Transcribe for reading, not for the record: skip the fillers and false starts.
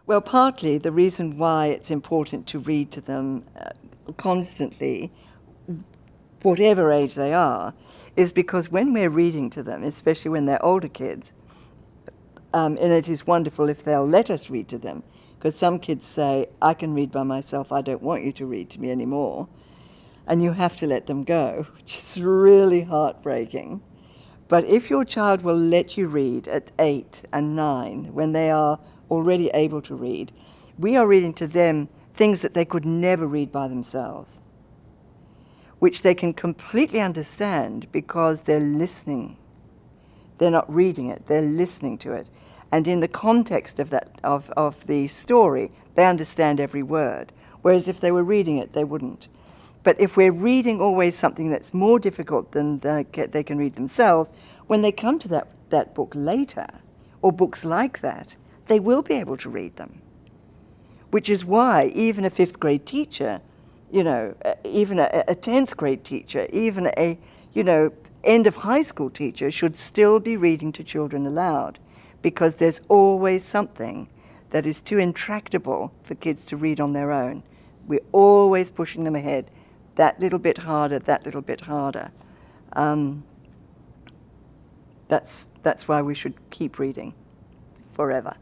Well, partly the reason why it's important to read to them constantly, whatever age they are, is because when we're reading to them, especially when they're older kids, and it is wonderful if they'll let us read to them, because some kids say, I can read by myself, I don't want you to read to me anymore, and you have to let them go, which is really heartbreaking. But if your child will let you read at 8 and 9, when they are already able to read, we are reading to them things that they could never read by themselves, which they can completely understand because they're listening. They're not reading it, they're listening to it. And in the context of that of the story, they understand every word. Whereas if they were reading it, they wouldn't. But if we're reading always something that's more difficult than they can read themselves, when they come to that book later, or books like that, they will be able to read them. Which is why even a 5th grade teacher, even a 10th grade teacher, even a, end of high school teacher should still be reading to children aloud, because there's always something that is too intractable for kids to read on their own. We're always pushing them ahead, that little bit harder, that little bit harder. That's why we should keep reading forever.